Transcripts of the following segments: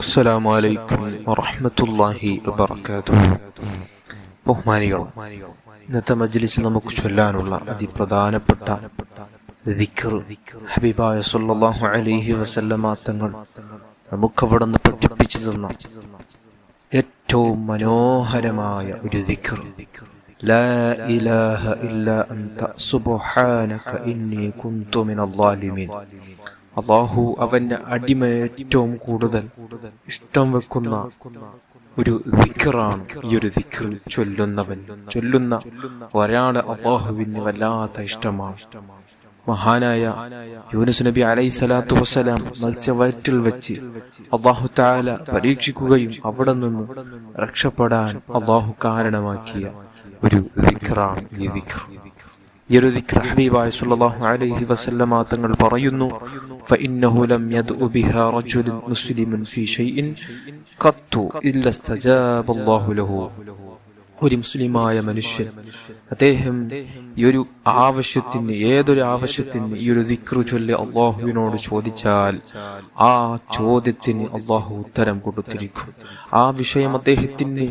അസ്സലാമു അലൈക്കും വറഹ്മത്തുള്ളാഹി വബറകാതുഹു. ബഹുമാനികൾ, ഇന്നത്തെ മജ്ലിസിൽ നമുക്ക് ചൊല്ലാനുള്ള അതിപ്രധാനപ്പെട്ട ദിക്ർ ഹബീബായ സല്ലല്ലാഹു അലൈഹി വസല്ലമ തങ്ങൾ നമുക്കവിടെ നിന്ന് പഠിപ്പിച്ചു തന്ന ഏറ്റവും മനോഹരമായ ഒരു ദിക്ർ, ലാ ഇലാഹ ഇല്ലാ അൻത സുബ്ഹാനക ഇന്നി കുന്തു മിനൽ ളാലിമീൻ. അല്ലാഹു അവന്റെ അടിമ ഏറ്റവും കൂടുതൽ ഇഷ്ടം വെക്കുന്ന ഒരു ദിക്റാണ് ഈ ഒരു ദിക്ർ. ചൊല്ലുന്ന ഒരാളെ അല്ലാഹുവിന് വല്ലാത്ത ഇഷ്ടമാണ്. മഹാനായ യൂനുസ് നബി അലൈഹി സ്വലാത്തു വസ്സലാം മത്സ്യവയറ്റിൽ വെച്ച് അല്ലാഹു തആല പരീക്ഷിക്കുകയും അവിടെ നിന്ന് രക്ഷപ്പെടാൻ അല്ലാഹു കാരണമാക്കിയ ഒരു ദിക്റാണ് ഈ ദിക്ർ. ഈ ഒരു ദിക്ർ ഹബീബായ സല്ലല്ലാഹു അലൈഹി വസല്ലമ തങ്ങൾ പറയുന്നു, ഫഇന്നഹു ലം യദ്ഉ ബിഹാ റജുലുൻ മുസ്ലിമുൻ ഫീ ഷൈഇൻ ഖത്തു ഇല്ല ഇസ്തജാബ അല്ലാഹു ലഹു. ഒരു മുസ്ലിമായ മനുഷ്യൻ അദ്ദേഹം ഈ ഒരു ആവശ്യത്തിന്, ഏതൊരു ആവശ്യത്തിന് ഈ ഒരു ദിക്ർ ചൊല്ലി അള്ളാഹുവിനോട് ചോദിച്ചാൽ ആ ചോദ്യത്തിന് അള്ളാഹു ഉത്തരം കൊടുത്തിരിക്കും. ആ വിഷയം അദ്ദേഹത്തിന്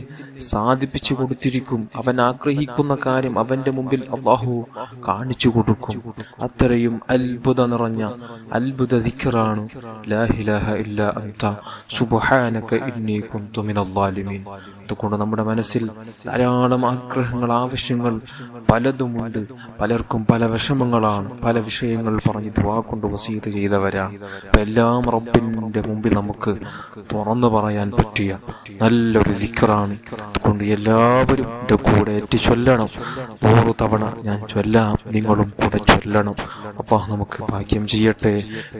സാധിപ്പിച്ചു കൊടുത്തിരിക്കും. അവൻ ആഗ്രഹിക്കുന്ന കാര്യം അവന്റെ മുമ്പിൽ അള്ളാഹു കാണിച്ചു കൊടുക്കും. അത്രയും അത്ഭുത നിറഞ്ഞ അത്ഭുത ദിക്റാണ് ലാ ഇലാഹ ഇല്ലാ അൻത സുബ്ഹാനക ഇന്നി കുന്തു മിനൽ ളാലിമീൻ. അതുകൊണ്ട് നമ്മുടെ മനസ്സിൽ ധാരാളം ആഗ്രഹങ്ങൾ, ആവശ്യങ്ങൾ പലതുമുണ്ട്. പലർക്കും പല വിഷമങ്ങളാണ്. പല വിഷയങ്ങൾ പറഞ്ഞ് ദുആ കൊണ്ട് വസീയത്ത് ചെയ്തവരാണ്. അപ്പൊ എല്ലാം റബ്ബിന്റെ മുമ്പിൽ നമുക്ക് തുറന്നു പറയാൻ പറ്റിയ നല്ലൊരു ദിക്റാണ്. അതുകൊണ്ട് എല്ലാവരും എൻ്റെ കൂടെ എത്തി ചൊല്ലണം. 100 തവണ ഞാൻ ചൊല്ലാം, നിങ്ങളും കൂടെ ചൊല്ലണം. അല്ലാഹു നമുക്ക് ഭാഗ്യം ചെയ്യട്ടെ.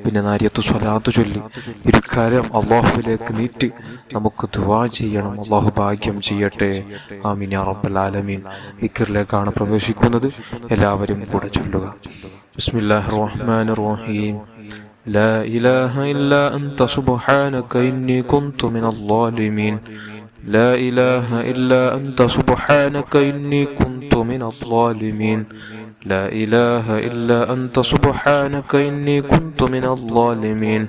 പിന്നെ നാരിയത്തു സ്വലാത്ത് ചൊല്ലി ഒരു കാര്യം അല്ലാഹുവിലേക്ക് നീട്ടി നമുക്ക് ദുആ ചെയ്യണം. അല്ലാഹു ഭാഗ്യം ചെയ്യട്ടെ. ആമീൻ യാ റബ്ബൽ ആലമീൻ. ദിക്റിലേക്കാണ് പ്രവേശിക്കുന്നത്. എല്ലാവരും കൂടെ ചൊല്ലുക. ബിസ്മില്ലാഹിർ റഹ്മാനിർ റഹീം. ലാ ഇലാഹ ഇല്ലാ അൻത സുബ്ഹാനക ഇന്നി കുന്തു മിനൽ ളാലിമീൻ. لا إله إلا أنت سبحانك إني كنت من الظالمين. لا إله إلا أنت سبحانك إني كنت من الظالمين.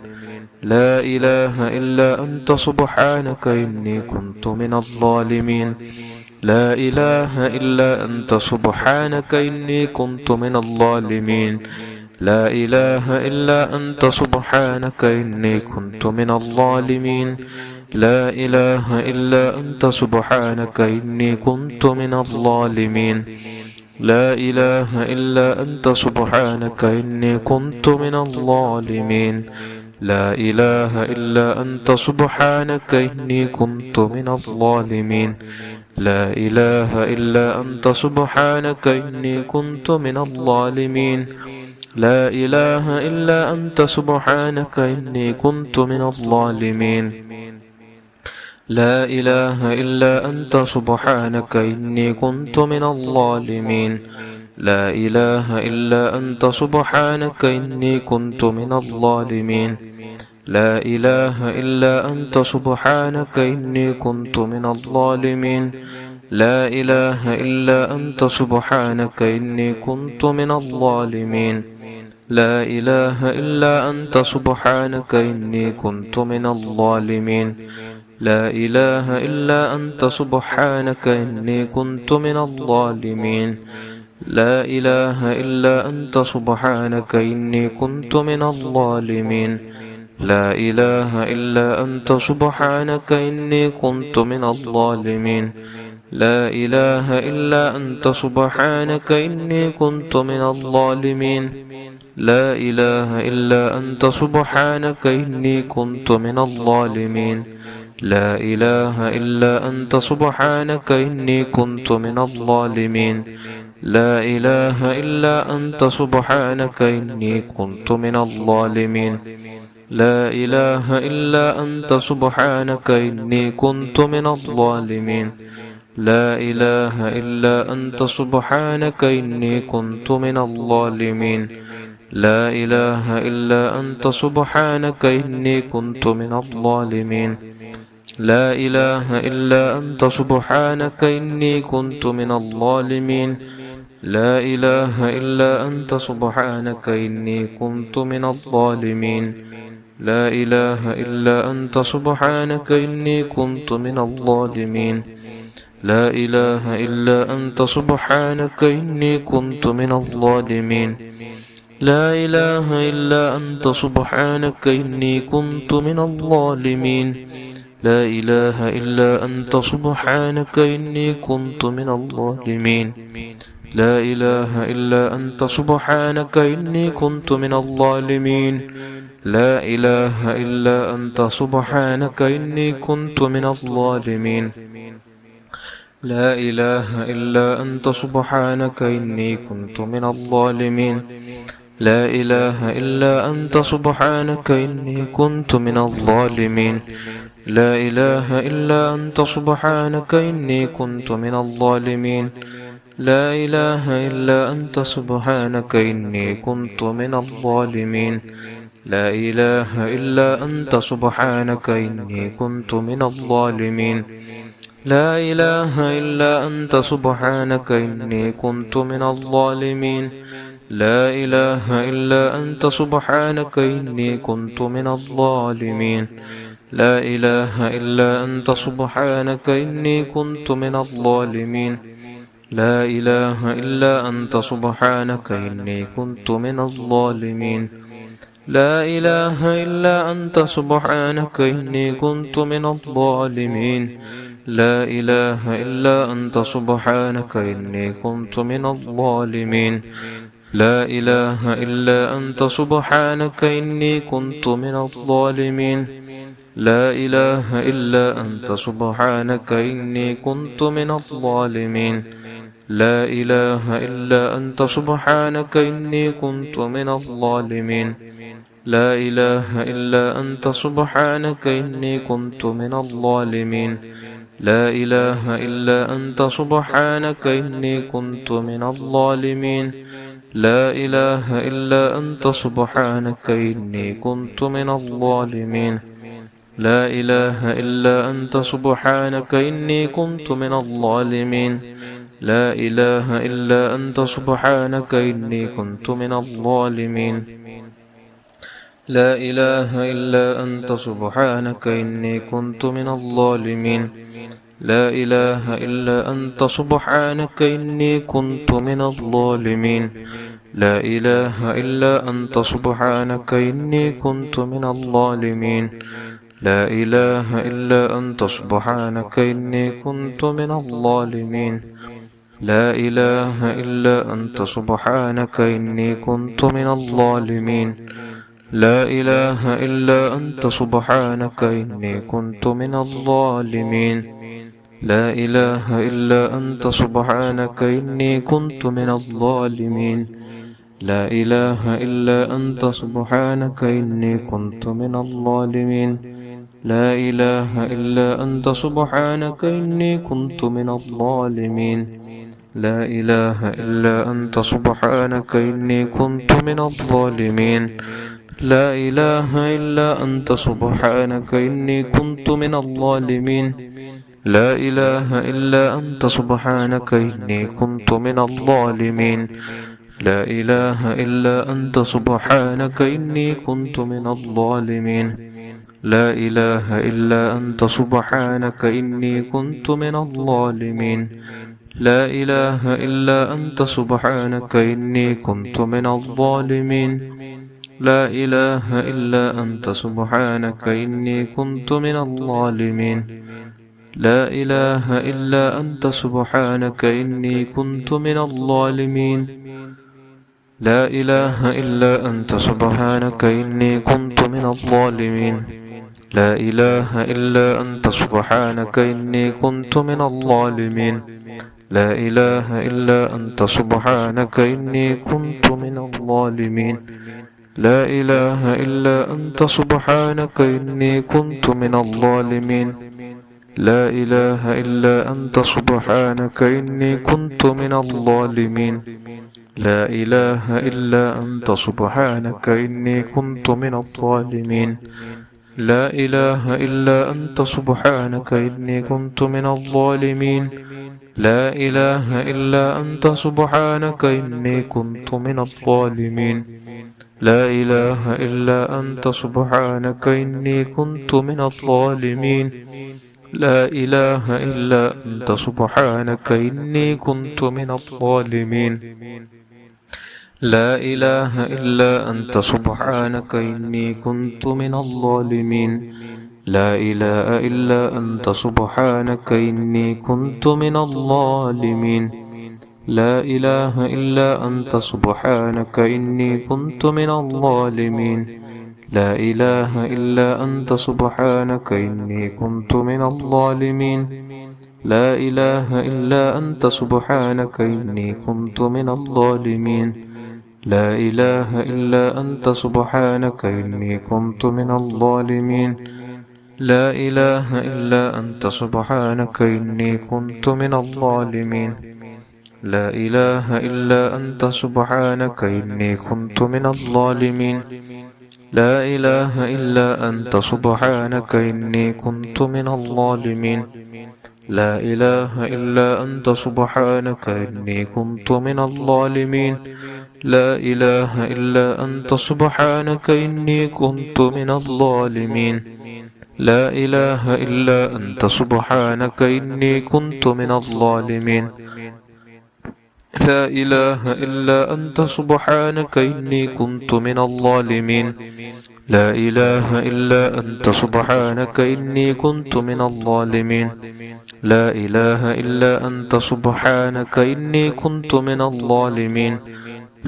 لا إله إلا أنت سبحانك إني كنت من الظالمين. لا إله إلا أنت سبحانك إني كنت من الظالمين. لا إله إلا أنت سبحانك إني كنت من الظالمين. لا إله إلا أنت سبحانك إني كنت من الظالمين. لا إله إلا أنت سبحانك إني كنت من الظالمين. لا إله إلا أنت سبحانك إني كنت من الظالمين. لا إله إلا أنت سبحانك إني كنت من الظالمين. لا إله إلا أنت سبحانك إني كنت من الظالمين. لا إله إلا أنت سبحانك إني كنت من الظالمين. لا إله إلا أنت سبحانك إني كنت من الظالمين. لا إله إلا أنت سبحانك إني كنت من الظالمين. لا إله إلا أنت سبحانك إني كنت من الظالمين. لا إله إلا أنت سبحانك إني كنت من الظالمين. لا إله إلا أنت سبحانك إني كنت من الظالمين. لا إله إلا أنت سبحانك إني كنت من الظالمين. لا إله إلا أنت سبحانك إني كنت من الظالمين. لا إله إلا أنت سبحانك إني كنت من الظالمين. لا إله إلا أنت سبحانك إني كنت من الظالمين. لا إله إلا أنت سبحانك إني كنت من الظالمين. لا إله إلا أنت سبحانك إني كنت من الظالمين. لا إله إلا أنت سبحانك إني كنت من الظالمين. لا إله إلا أنت سبحانك إني كنت من الظالمين. لا إله إلا أنت سبحانك إني كنت من الظالمين. لا إله إلا أنت سبحانك إني كنت من الظالمين. لا إله إلا أنت سبحانك إني كنت من الظالمين. لا إله إلا أنت سبحانك إني كنت من الظالمين لا إله إلا أنت سبحانك إني كنت من الظالمين لا إله إلا أنت سبحانك إني كنت من الظالمين لا إله إلا أنت سبحانك إني كنت من الظالمين لا إله إلا أنت سبحانك إني كنت من الظالمين لا إله إلا أنت سبحانك إني كنت من الظالمين لا إله إلا أنت سبحانك إني كنت من الظالمين لا إله إلا أنت سبحانك إني كنت من الظالمين لا إله إلا أنت سبحانك إني كنت من الظالمين لا إله إلا أنت سبحانك إني كنت من الظالمين لا إله إلا أنت سبحانك إني كنت من الظالمين لا إله إلا أنت سبحانك إني كنت من الظالمين لا إله إلا أنت سبحانك إني كنت من الظالمين لا إله إلا أنت سبحانك إني كنت من الظالمين لا إله إلا أنت سبحانك إني كنت من الظالمين لا إله إلا أنت سبحانك إني كنت من الظالمين لا إله إلا أنت سبحانك إني كنت من الظالمين لا إله إلا أنت سبحانك إني كنت من الظالمين لا إله إلا أنت سبحانك إني كنت من الظالمين لا إله إلا أنت سبحانك إني كنت من الظالمين لا إله إلا أنت سبحانك إني كنت من الظالمين لا إله إلا أنت سبحانك إني كنت من الظالمين لا إله إلا أنت سبحانك إني كنت من الظالمين لا إله إلا أنت سبحانك إني كنت من الظالمين لا إله إلا أنت سبحانك إني كنت من الظالمين لا إله إلا أنت سبحانك إني كنت من الظالمين لا إله إلا أنت سبحانك إني كنت من الظالمين لا إله إلا أنت سبحانك إني كنت من الظالمين لا إله إلا أنت سبحانك إني كنت من الظالمين لا إله إلا أنت سبحانك إني كنت من الظالمين لا إله إلا أنت سبحانك إني كنت من الظالمين لا إله إلا أنت سبحانك إني كنت من الظالمين لا إله إلا أنت سبحانك إني كنت من الظالمين لا إله إلا أنت سبحانك إني كنت من الظالمين لا إله إلا أنت سبحانك إني كنت من الظالمين لا إله إلا أنت سبحانك إني كنت من الظالمين لا إله إلا أنت سبحانك إني كنت من الظالمين لا إله إلا أنت سبحانك إني كنت من الظالمين لا إله إلا أنت سبحانك إني كنت من الظالمين لا إله إلا أنت سبحانك إني كنت من الظالمين لا إله إلا أنت سبحانك إني كنت من الظالمين لا إله إلا أنت سبحانك إني كنت من الظالمين لا إله إلا أنت سبحانك إني كنت من الظالمين لا إله إلا أنت سبحانك إني كنت من الظالمين لا إله إلا أنت سبحانك إني كنت من الظالمين لا إله إلا أنت سبحانك إني كنت من الظالمين لا إله إلا أنت سبحانك إني كنت من الظالمين لا إله إلا أنت سبحانك إني كنت من الظالمين لا إله إلا أنت سبحانك إني كنت من الظالمين لا إله إلا أنت سبحانك إني كنت من الظالمين لا إله إلا أنت سبحانك إني كنت من الظالمين لا إله إلا أنت سبحانك إني كنت من الظالمين لا إله إلا أنت سبحانك إني كنت من الظالمين لا إله إلا أنت سبحانك إني كنت من الظالمين لا إله إلا أنت سبحانك إني كنت من الظالمين لا إله إلا أنت سبحانك إني كنت من الظالمين لا إله إلا أنت سبحانك إني كنت من الظالمين لا إله إلا أنت سبحانك إني كنت من الظالمين لا إله إلا أنت سبحانك إني كنت من الظالمين لا إله إلا أنت سبحانك إني كنت من الظالمين لا إله إلا أنت سبحانك إني كنت من الظالمين لا إله إلا أنت سبحانك إني كنت من الظالمين لا إله إلا أنت سبحانك إني كنت من الظالمين لا إله إلا أنت سبحانك إني كنت من الظالمين لا إله إلا أنت سبحانك إني كنت من الظالمين لا إله إلا أنت سبحانك إني كنت من الظالمين لا إله إلا أنت سبحانك إني كنت من الظالمين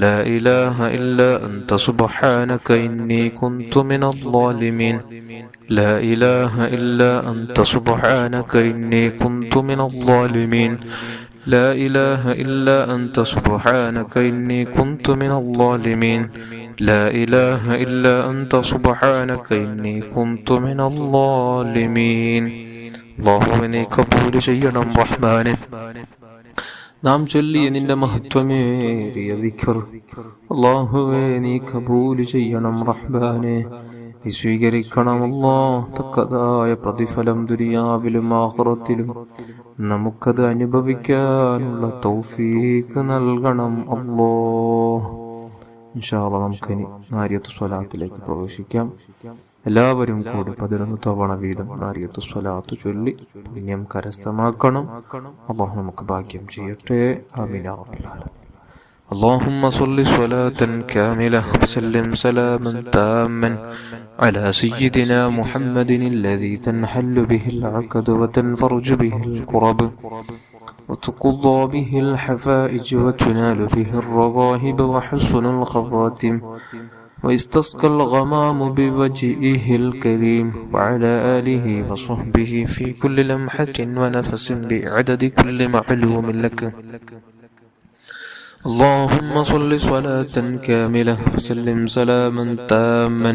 لا إله إلا أنت سبحانك إني كنت من الظالمين لا إله إلا أنت سبحانك إني كنت من الظالمين لا إله إلا أنت سبحانك إني كنت من الظالمين لا إله إلا أنت سبحانك إني كنت من الظالمين അല്ലാഹുവേ നീ കബൂൽ ചെയ്യണം റഹ്മാനെ. നാം ചൊല്ലിയ നിന്റെ മഹത്വമേറിയ ദിക്ർ അല്ലാഹുവേ നീ കബൂൽ ചെയ്യണം റഹ്മാനെ. നീ സ്വീകരിക്കണം അല്ലാഹ്. തക്കതായ പ്രതിഫലം ദുനിയാവിലും ആഖിറത്തിലും നമുക്കത് അനുഭവിക്കാനുള്ള തൗഫീഖ് നൽകണം അല്ലാഹ്. ഇൻഷാ അല്ലാഹ് നമുക്കിനി നാരിയത്ത് സ്വലാത്തിലേക്ക് പ്രവേശിക്കാം. എല്ലാവരും കൂടി 11 തവണ വീതം നാരിയത്ത് സ്വലാത്ത് ചൊല്ലി പുണ്യം കരസ്ഥമാക്കണം. അല്ലാഹു നമുക്ക് ഭാഗ്യം ചെയ്യട്ടെ. ആമീൻ യാ റബ്ബൽ ആലമീൻ. اللهم صل صلاة كاملة وسلم سلاما تاما على سيدنا محمد الذي تنحل به العقد وتنفرج به الكرب وتقضى به الحفائج وتنال به الرغائب وحسن الخواتم ويستسقى الغمام بوجهه الكريم وعلى آله وصحبه في كل لمحة ونفس بعدد كل معلوم لك. اللهم صل صلاة كاملة وسلم سلاما تاما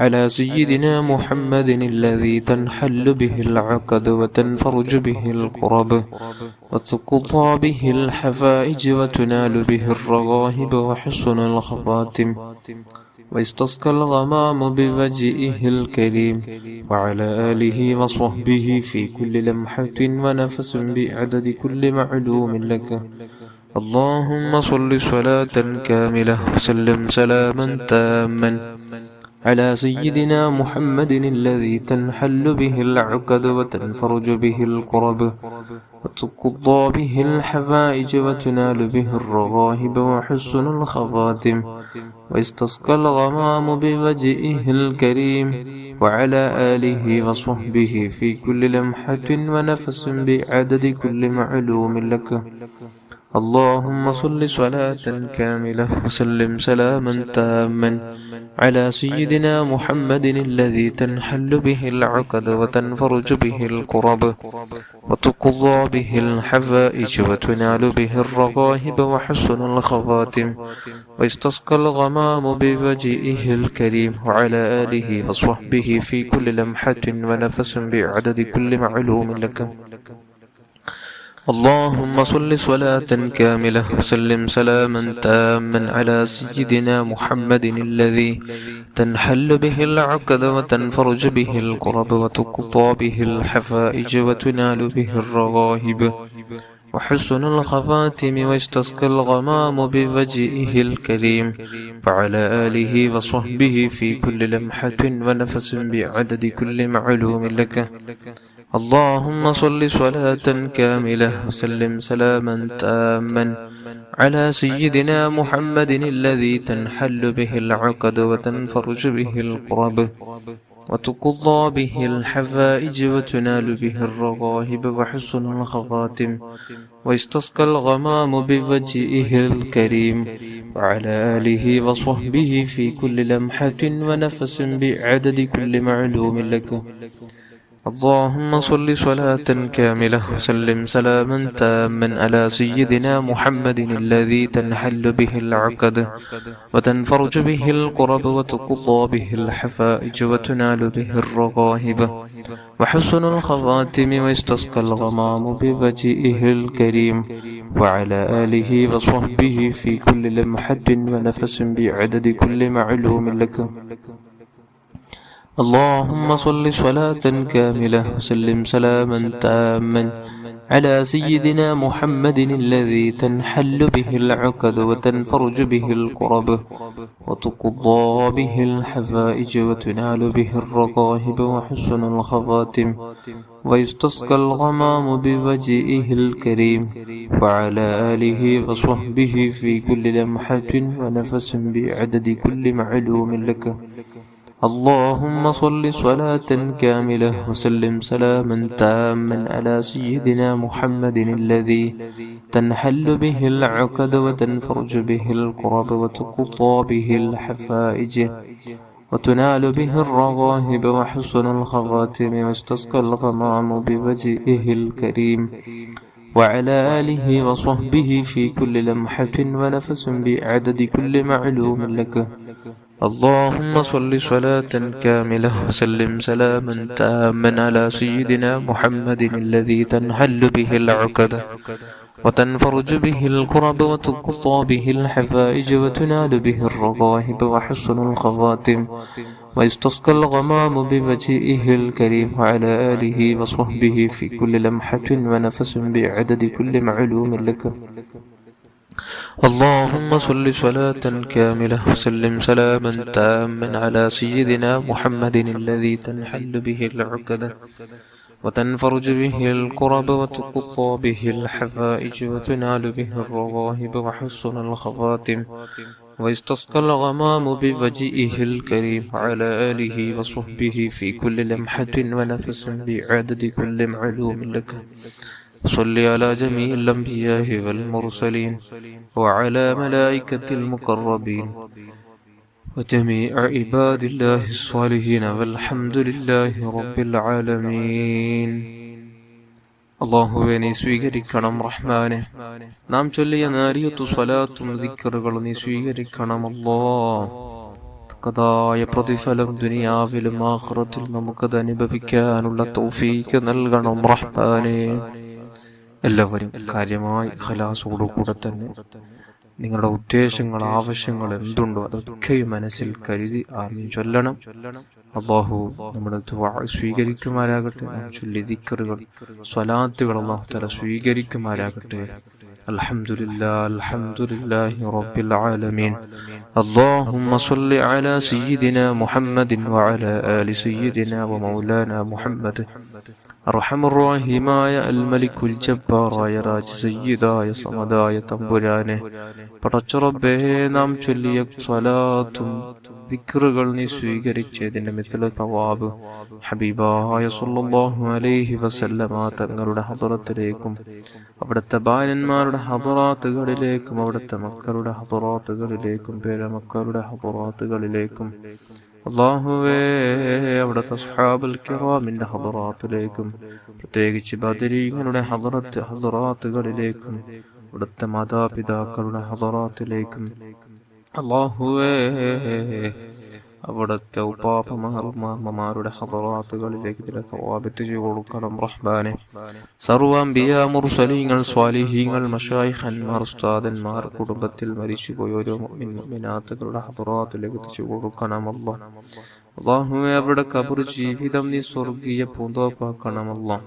على سيدنا محمد الذي تنحل به العقد وتنفرج به الكرب وتقضى به الحفائج وتنال به الرغائب وحسن الخواتم ويستسقى الغمام بوجهه الكريم وعلى آله وصحبه في كل لمحة ونفس بعدد كل معلوم لك. اللهم صل صلاة كاملة وسلم سلاما تاما على سيدنا محمد الذي تنحل به العقد وتنفرج به الكرب وتقضى به الحفائج وتنال به الرغائب وحسن الخواتم ويستسقى الغمام بوجهه الكريم وعلى آله وصحبه في كل لمحة ونفس بعدد كل معلوم لك. اللهم صل صلاة كاملة وسلم سلاما تاما على سيدنا محمد الذي تنحل به العقد وتنفرج به الكرب وتقضى به الحفائج وتنال به الرغائب وحسن الخواتم ويستسقى الغمام بوجهه الكريم وعلى آله وصحبه في كل لمحة ونفس بعدد كل معلوم لك. اللهم صل صلاة كاملة وسلم سلاما تاما على سيدنا محمد الذي تنحل به العقد وتنفرج به الكرب وتقضى به الحفائج وتنال به الرغائب وحسن الخواتم واستسقى الغمام بوجهه الكريم وعلى آله وصحبه في كل لمحة ونفس بعدد كل معلوم لك. اللهم صل صلاة كاملة وسلم سلاما تاما على سيدنا محمد الذي تنحل به العقد وتنفرج به القرب وتقضى به الحوائج وتنال به الرغائب وحسن الخواتم واستسقى الغمام بوجهه الكريم وعلى آله وصحبه في كل لمحة ونفس بعدد كل معلوم لك. اللهم صل صلاة كاملة وسلم سلاما تاما على سيدنا محمد الذي تنحل به العقد وتنفرج به القرب وتقضى به الحفائج وتنال به الرغائب وحسن الخواتم واستسقى الغمام بوجهه الكريم وعلى آله وصحبه في كل لمحة ونفس بعدد كل معلوم لك. اللهم صل صلاة كاملة وسلم سلاما تاما على سيدنا محمد الذي تنحل به العقد وتنفرج به الكرب وتقضى به الحوائج وتنال به الرغائب وحسن الخواتم ويستسقى الغمام بوجهه الكريم وعلى آله وصحبه في كل لمحة ونفس بعدد كل معلوم لك. اللهم صل صلاة كاملة وسلم سلاما تاما على سيدنا محمد الذي تنحل به العقد وتنفرج به الكرب وتقضى به الحفائج وتنال به الرغائب وحسن الخواتم واستسقى الغمام بوجهه الكريم وعلى آله وصحبه في كل لمحة ونفس بعدد كل معلوم لك. اللهم صل صلاة كاملة وسلم سلاما تاما على سيدنا محمد الذي تنحل به العقد وتنفرج به الكرب وتقضى به الحفائج وتنال به الرغائب وحسن الخواتم ويستسقى الغمام بوجهه الكريم وعلى آله وصحبه في كل لمحة ونفس بعدد كل معلوم لك. اللهم صل صلاة كاملة وسلم سلاما تاما على سيدنا محمد الذي تنحل به العقد وتنفرج به الكرب وتقضى به الحوائج وتنال به الرغائب وحسن الخواتم ويستسقى الغمام بوجهه الكريم وعلى آله وصحبه في كل لمحة ونفس بعدد كل معلوم لك. صل على جميع الأنبياء والمرسلين وعلى ملائكة المقربين وجميع عباد الله الصالحين والحمد لله رب العالمين. അള്ളാഹുവെ നീ സ്വീകരിക്കണം റഹ്മാനെ. നാം ചൊല്ലിയ നാരിയത്തു സ്വലാത്തും ദിക്റുകളും നീ സ്വീകരിക്കണം അല്ലാഹ്. തക്കതായ പ്രതിഫലം ദുനിയാവിലും ആഖിറത്തിൽ നമുക്കത് അനുഭവിക്കാനുള്ള തൗഫീഖ് നൽകണം റഹ്മാനെ. എല്ലാവരും കാര്യമായി ഖലാസോടുകൂടെ തന്നെ നിങ്ങളുടെ ഉദ്ദേശങ്ങൾ, ആവശ്യങ്ങൾ എന്തുണ്ടോ അതൊക്കെയും മനസ്സിൽ കരുതി ആമീൻ ചൊല്ലണം. അല്ലാഹു നമ്മുടെ ദുആ സ്വീകരിക്കുമാരാകട്ടെ. നാം ചൊല്ലിയ ദിക്റുകൾ, സ്വലാത്തുകൾ അല്ലാഹു തആല സ്വീകരിക്കുമാരാകട്ടെ. അൽഹംദുലില്ലാഹി അൽഹംദുലില്ലാഹി റബ്ബിൽ ആലമീൻ. اللهم صل على سيدنا محمد وعلى آل سيدنا ومولانا محمد. അർഹമുർറഹീമായ അൽ മലിക്കുൽ ജബ്ബാറായ രാജ സയ്യിദായ സമദായ തമ്പുരാനെ, പടച്ചുറബ്ബേ നാം ചൊല്ലിയ സ്വലാത്തും ദിക്റുകൾ നീ സ്വീകരിച്ചതിന്റെ മിസ്ല സവാബ് ഹബീബായ സ്വല്ലല്ലാഹു അലൈഹി വസല്ലമ തങ്ങളുടെ ഹദറത്തിലേക്കും അവിടുത്തെ ബാലന്മാരുടെ ഹദറാത്തുകളിലേക്കും അവിടുത്തെ മക്കളുടെ ഹദറാത്തുകളിലേക്കും പേരമക്കളുടെ ഹദറാത്തുകളിലേക്കും അല്ലാഹുവേ അവിടുത്തെ അസ്ഹാബുൽ കിറാമിന്റെ ഹദറാത്തിലേക്കും പ്രത്യേകിച്ച് ബദരീങ്ങളുടെ ഹദറാത്തുകളിലേക്കും അവിടുത്തെ മാതാപിതാക്കളുടെ ഹദറാത്തിലേക്കും അല്ലാഹുവേ അവിടുത്തെ ഉപ്പാപ്പമാരുടെ ഹദറാത്തുകളിലേക്ക് ചില സവാബത്ത് ചെയ്തു കൊടുക്കണം റഹ്മാനെ. സർവ്വ അംബിയാ മുർസലീങ്ങൾ സ്വാലിഹീങ്ങൾ മശായിഖന്മാർ ഉസ്താദന്മാർ കുടുംബത്തിൽ മരിച്ചുപോയ ഓരോ മുഅ്മിനാത്തുകളുടെ ഹദറാത്തിലേക്ക് എത്തിച്ചു കൊടുക്കണം അല്ലാഹുവേ. അവരുടെ ഖബർ ജീവിതം നീ സ്വർഗീയ പൂന്തോപ്പാക്കണം അല്ലാഹ്.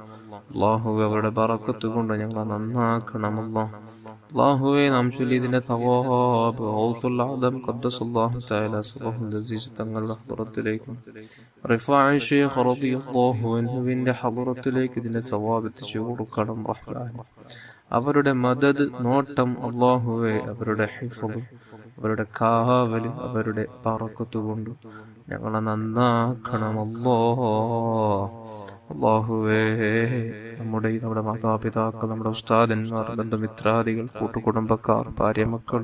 അല്ലാഹുവേ അവരുടെ ബറക്കത്ത് കൊണ്ട് ഞങ്ങളെ നന്നാക്കണം അല്ലാഹുവേ നാം ചൊല്ലിയതിന്റെ തവാബ് ഔസുൽ ആദം ഖദ്ദസല്ലാഹു തആല സുബ്ഹാനഹു അസീസ് തങ്ങളുടെ ഹദ്റത്തിലേക്കും റിഫാഇ ശൈഖ് റളിയല്ലാഹു അൻഹുവിന്റെ ഹദ്റത്തിലേക്ക് ഇതിന്റെ തവാബ് എത്തിച്ചു കൊടുക്കണം റഹ്മാൻ. അവരുടെ മദദ് നോട്ടം അല്ലാഹുവേ, അവരുടെ ഹിഫ്ള്, അവരുടെ കാവല്, അവരുടെ ബറക്കത്ത് കൊണ്ട് ഞങ്ങളെ നന്നാക്കണം അല്ലാഹുവേ. നമ്മുടെ മാതാപിതാക്കൾ, നമ്മുടെ ഉസ്താദന്മാർ, ബന്ധുമിത്രാദികൾ, കൂട്ടുകുടുംബക്കാർ, ഭാര്യമക്കൾ,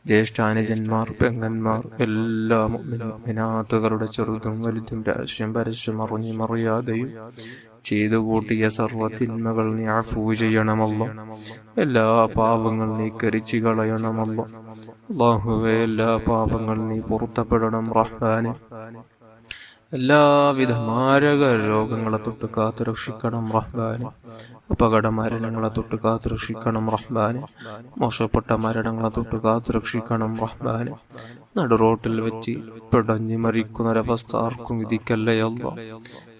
ജ്യേഷ്ഠാനുജന്മാർ, പെങ്ങന്മാർ, എല്ലാ മുഅ്മിനാത്തുകളുടെ ചെറുതും വലുതും രഹസ്യം പരസ്യം അറിഞ്ഞും അറിയാതെയും ചെയ്തു കൂട്ടിയ സർവ്വ തിന്മകൾ നീ അഫൂ ചെയ്യണമല്ലോ. എല്ലാ പാപങ്ങൾ നീ കരിച്ചു കളയണമല്ലോ അല്ലാഹുവേ. എല്ലാ പാപങ്ങൾ നീ പൊറുത്തപ്പെടണം റഹ്മാനെ. എല്ലാവിധ മാരക രോഗങ്ങളെ തൊട്ട് കാത്തു രക്ഷിക്കണം റഹ്മാനെ. അപകട മരണങ്ങളെ തൊട്ട് കാത്തു രക്ഷിക്കണം റഹ്മാനെ. മോശപ്പെട്ട മരണങ്ങളെ തൊട്ട് കാത്തു രക്ഷിക്കണം റഹ്മാനെ. നടുറോട്ടിൽ വെച്ച് പിടഞ്ഞു മരിക്കുന്നൊരവസ്ഥ ആർക്കും വിധിക്കല്ലേ അല്ലാ.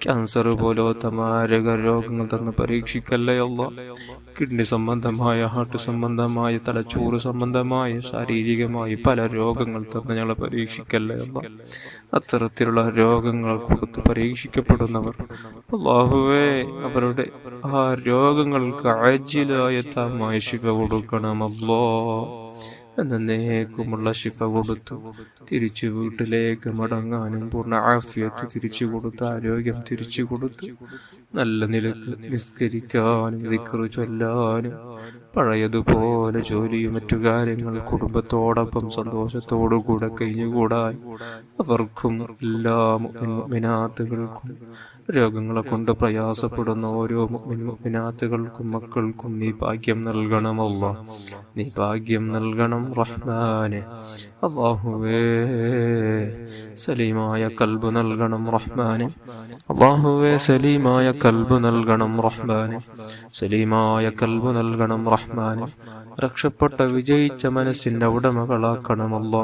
ക്യാൻസർ പോലത്തെ മാരക രോഗങ്ങൾ തന്ന് പരീക്ഷിക്കല്ലേ അല്ലാ. കിഡ്നി സംബന്ധമായ, ഹാർട്ട് സംബന്ധമായ, തലച്ചോറ് സംബന്ധമായ, ശാരീരികമായി പല രോഗങ്ങൾ തന്ന് ഞങ്ങളെ പരീക്ഷിക്കല്ലേ അല്ലാ. അത്തരത്തിലുള്ള രോഗങ്ങൾ കൊടുത്ത് പരീക്ഷിക്കപ്പെടുന്നവർ അല്ലാഹുവേ, അവരുടെ ആ രോഗങ്ങൾക്ക് അജിലായ താമായ ശിഫ കൊടുക്കണമല്ലോ. എന്നേക്കുമുള്ള ശിഫ കൊടുത്തു തിരിച്ചു വീട്ടിലേക്ക് മടങ്ങാനും പൂർണ്ണ ആഫിയത്ത് തിരിച്ചു കൊടുത്ത് ആരോഗ്യം തിരിച്ചു കൊടുത്ത് നല്ല നിലക്ക് നിസ്കരിക്കാനും ദിക്റ് ചൊല്ലാനും പഴയതുപോലെ ജോലിയും മറ്റു കാര്യങ്ങൾ കുടുംബത്തോടൊപ്പം സന്തോഷത്തോടുകൂടെ കഴിഞ്ഞുകൂടാൻ അവർക്കും എല്ലാ മുഅ്മിനാത്തുകൾക്കും രോഗങ്ങളെ കൊണ്ട് പ്രയാസപ്പെടുന്ന ഓരോ മുഅ്മിനാത്തുകൾക്കും മക്കൾക്കും നീ ഭാഗ്യം നൽകണമല്ലോ. നീ ഭാഗ്യം നൽകണം റഹ്മാനെ. അല്ലാഹുവേ, സലീമായ കൽബ് നൽകണം റഹ്മാനെ. അല്ലാഹുവേ, സലീമായ കൽബ് നൽകണം റഹ്മാനെ. സലീമായ കൽബ് നൽകണം റഹ്മാനെ. രക്ഷപ്പെട്ട വിജയിച്ച മനസ്സിന്റെ ഉടമകളാക്കണമല്ലോ.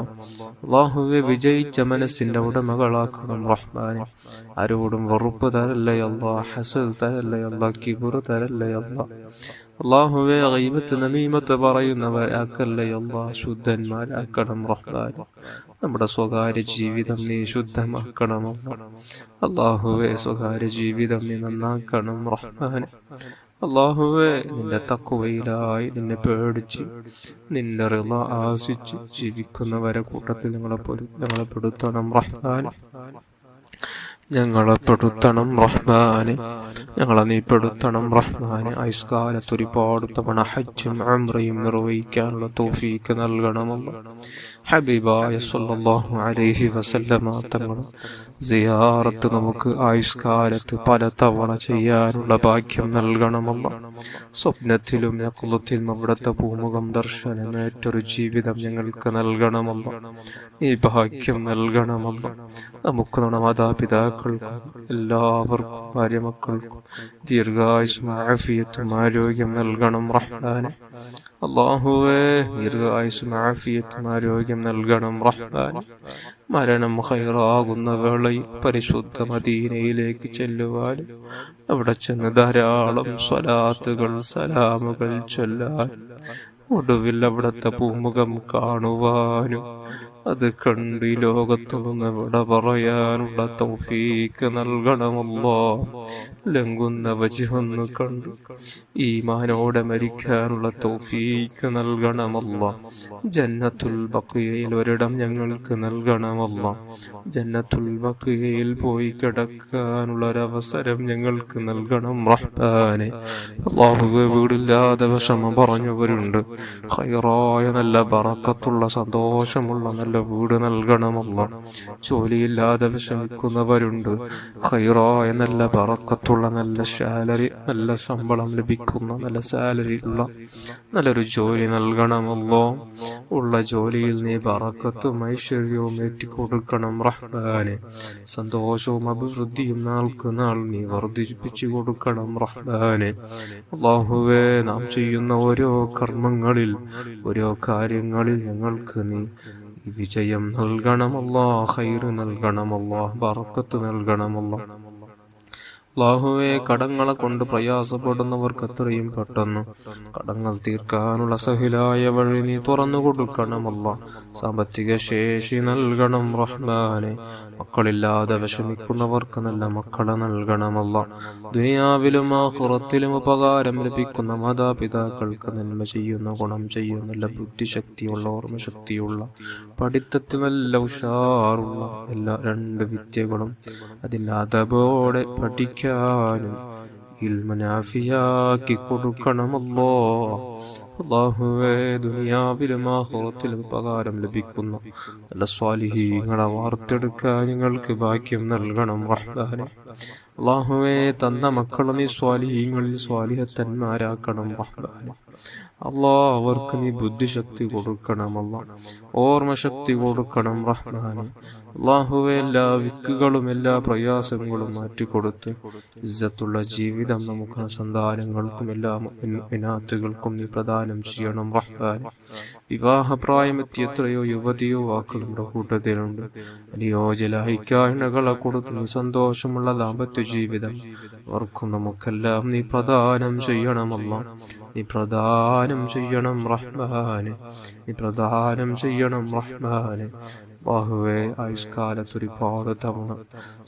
അല്ലാഹുവേ, വിജയിച്ച മനസ്സിന്റെ ഉടമകളാക്കണം റഹ്മാനെ. ആരോടും വെറുപ്പ് തരല്ലേ അല്ലാ, ഹസദ് തരല്ലേ അല്ലാ, കിബ്ർ തരല്ലേ അല്ലാ. അല്ലാഹുവേ, ഗീബത്ത് നമീമത്ത് പറയുന്നവരാക്കല്ലേ അല്ലാ, ശുദ്ധന്മാരാക്കണം റഹ്മാനെ. നമ്മുടെ സ്വകാര്യ ജീവിതം നീ ശുദ്ധമാക്കണമല്ലോ. അല്ലാഹുവേ, സ്വകാര്യ ജീവിതം നീ നന്നാക്കണം റഹ്മാനെ. അല്ലാഹുവേ, നിന്റെ തഖ്വയിലായി നിന്നെ പേടിച്ച് നിന്റെ റിള ആശിച്ച് ജീവിക്കുന്നവരെ കൂട്ടത്തിൽ ഞങ്ങളെ പെടുത്തണം റഹ്മാനെ. ഞങ്ങളെ പെടുത്തണം റഹ്മാനെ. ഞങ്ങളെ നീ പെടുത്തണം റഹ്മാനെ. ആയുഷ്കാലത്ത് ഒരുപാട് തവണ ഹജ്ജും ഉംറയും നിർവഹിക്കാനുള്ള തൗഫീക്ക് നൽകണമല്ലോ. ഹബീബായ സല്ലല്ലാഹു അലൈഹി വസല്ലമ തങ്ങൾ സിയാറത്ത് നമുക്ക് ആയുഷ്കാലത്ത് പല തവണ ചെയ്യാനുള്ള ഭാഗ്യം നൽകണമല്ലോ. സ്വപ്നത്തിലും യഖ്ലത്തിലും അവിടുത്തെ പൂമുഖം ദർശനമേറ്റൊരു ജീവിതം ഞങ്ങൾക്ക് നൽകണമല്ലോ. ഈ ഭാഗ്യം നൽകണമല്ലോ. നമുക്ക് നമ്മുടെ മാതാപിതാക്കൾക്കും എല്ലാവർക്കും ഭാര്യമക്കൾക്കും ദീർഘായുസ്സും ആഫിയത്തും ആരോഗ്യം നൽകണം റഹ്മാനെ. അല്ലാഹുവേ, ദീർഘായുസ്സും ആഫിയത്തും ആരോഗ്യം നൽകണം റഹ്മാനെ. മരണം ഖൈറാകുന്ന വേളയിൽ പരിശുദ്ധ മദീനയിലേക്ക് ചെല്ലുവാനും അവിടെ ചെന്ന് ധാരാളം സ്വലാത്തുകൾ സലാമുകൾ ചൊല്ലാൻ ഒടുവിൽ അവിടുത്തെ പൂമുഖം കാണുവാനും അത് കണ്ട് ഈ ലോകത്തു നിന്ന് വിട പറയാനുള്ള തൗഫീക്ക് നൽകണമല്ലോ. ലംഘുന്ന വജ്ഹൊന്ന് കണ്ട് ഈമാനോടെ മരിക്കാനുള്ള തൗഫീക്ക് നൽകണമല്ലോ. ജന്നത്തുൽ ബഖിയയിൽ ഒരിടം ഞങ്ങൾക്ക് നൽകണമല്ലോ. ജന്നത്തുൽ ബഖിയയിൽ പോയി കിടക്കാനുള്ള ഒരവസരം ഞങ്ങൾക്ക് നൽകണം റഹ്മാനെ. അല്ലാഹുവേ, വീടില്ലാതെ വിഷമം പറഞ്ഞവരുണ്ട്. ഖൈറായ നല്ല ബറക്കത്തുള്ള സന്തോഷമുള്ള നല്ല വീട് നൽകണമല്ലോ. ജോലിയില്ലാതെ വിഷമിക്കുന്നവരുണ്ട്. ഖൈറായ നല്ല ബറക്കത്തുള്ള നല്ല സാലറി, നല്ല ശമ്പളം ലഭിക്കുന്ന നല്ല സാലറി ഉള്ള നല്ലൊരു ജോലി നൽകണമല്ലോ. ഉള്ള ജോലിയിൽ നീ ബറക്കത്തും ഐശ്വര്യവും ഏറ്റിക്കൊടുക്കണം റഹ്മാനെ. സന്തോഷവും അഭിവൃദ്ധിയും നാൾക്ക് നാൾ നീ വർദ്ധിപ്പിച്ചു കൊടുക്കണം റഹ്മാനെ. അല്ലാഹുവേ, നാം ചെയ്യുന്ന ഓരോ കർമ്മങ്ങളിൽ ഓരോ കാര്യങ്ങളിൽ ഞങ്ങൾക്ക് നീ വിജയം നൽകണമല്ലോ. ഖൈർ നൽകണമല്ലോ. ബറക്കത്ത് നൽകണമല്ലോ. അല്ലാഹുവേ, കടങ്ങളെ കൊണ്ട് പ്രയാസപ്പെടുന്നവർക്ക് എത്രയും പെട്ടെന്ന് കടങ്ങൾ തീർക്കാനുള്ള സഹിലായ വഴി നീ തുറന്നു കൊടുക്കണമല്ല. സാമ്പത്തിക ശേഷി നൽകണം റഹ്മാനെ. മക്കളില്ലാതെ വിഷമിക്കുന്നവർക്ക് നല്ല മക്കളെ നൽകണമല്ല. ദുനിയാവിലും ആഖിറത്തിലും ഉപകാരം ലഭിക്കുന്ന മാതാപിതാക്കൾക്ക് നന്മ ചെയ്യുന്ന, ഗുണം ചെയ്യുന്ന, നല്ല ബുദ്ധിശക്തിയുള്ള, ഓർമ്മശക്തിയുള്ള, പഠിത്തത്തിൽ നല്ല ഉഷാറുള്ള എല്ലാ 2 വിദ്യകളും അതിൻ്റെ അതബോടെ പഠിക്കാനും ഇൽമനാഫിയാക്കി കൊടുക്കണമല്ലോ. അല്ലാഹുവേ, ദുനിയാവിലും ആഖിറത്തിലും ഉപകാരം ലഭിക്കുന്ന നല്ല സ്വാലിഹീങ്ങളെ വാർത്തെടുക്കാൻ ഞങ്ങൾക്ക് ഭാഗ്യം നൽകണം റഹ്മാനെ. അല്ലാഹുവേ, തന്ന മക്കളെ നീ സ്വാലിഹീങ്ങളിൽ സ്വാലിഹത്തന്മാരാക്കണം റഹ്മാനെ. അല്ലാഹ്, അവർക്ക് നീ ബുദ്ധിശക്തി കൊടുക്കണമല്ല, ഓർമ്മശക്തി കൊടുക്കണം റഹ്മാനെ. അല്ലാഹുവേ, എല്ലാ വിക്കുകളും എല്ലാ പ്രയാസങ്ങളും മാറ്റിക്കൊടുത്ത് ഇസ്സത്തുള്ള ജീവിതം നമുക്ക് സന്താനങ്ങൾക്കും എല്ലാ മുഅ്മിനാത്തുകൾക്കും നീ പ്രദാനം ചെയ്യണം റഹ്മാനെ. വിവാഹപ്രായമെത്തി എത്രയോ യുവതിയോ യുവാക്കൾ നമ്മുടെ കൂട്ടത്തിലുണ്ട്. അനുയോജ്യലായിക്കായണകളെ കൊടുത്ത് നീ സന്തോഷമുള്ള ദാമ്പത്യ ജീവിതം അവർക്കും നമുക്കെല്ലാം നീ പ്രദാനം ചെയ്യണമല്ല. നീ പ്രദാനം ചെയ്യണം റഹ്മാനെ. നീ പ്രദാനം ചെയ്യണം റഹ്മാനെ. അല്ലാഹുവേ, ആയുഷ്കാലത്തൊരുപാട് തവണ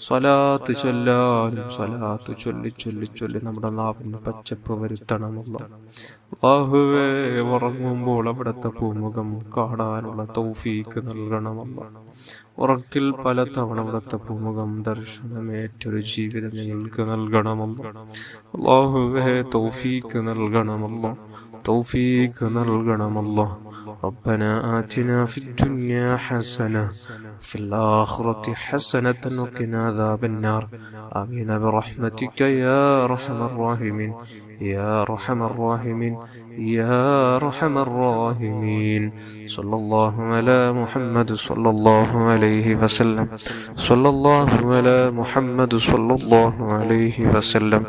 സ്വലാത്ത് ചൊല്ലാനും സ്വലാത്ത് ചൊല്ലി ചൊല്ലി ചൊല്ലി നമ്മുടെ നാവിന് പച്ചപ്പ് വരുത്തണമല്ല. അല്ലാഹുവേ, ഉറങ്ങുമ്പോൾ അവിടുത്തെ പൂമുഖം കാണാനുള്ള തൗഫീക്ക് നൽകണമല്ല. ഉറക്കിൽ പല തവണ അവിടുത്തെ പൂമുഖം ദർശനമേറ്റൊരു ജീവിതം ഞങ്ങൾക്ക് നൽകണമല്ല. അല്ലാഹുവേ, തൗഫീക്ക് നൽകണമല്ല, തൗഫീക്ക് നൽകണമല്ല. ربنا آتنا في الدنيا حسنة في الآخرة حسنة وقنا عذاب النار. آمين برحمتك يا أرحم الراحمين يا أرحم الراحمين يا أرحم الراحمين. صلى الله على محمد صلى الله عليه وسلم. صلى الله على محمد صلى الله عليه وسلم.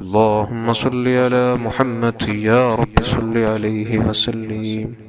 اللهم صل على محمد يا رب صل عليه وسلم.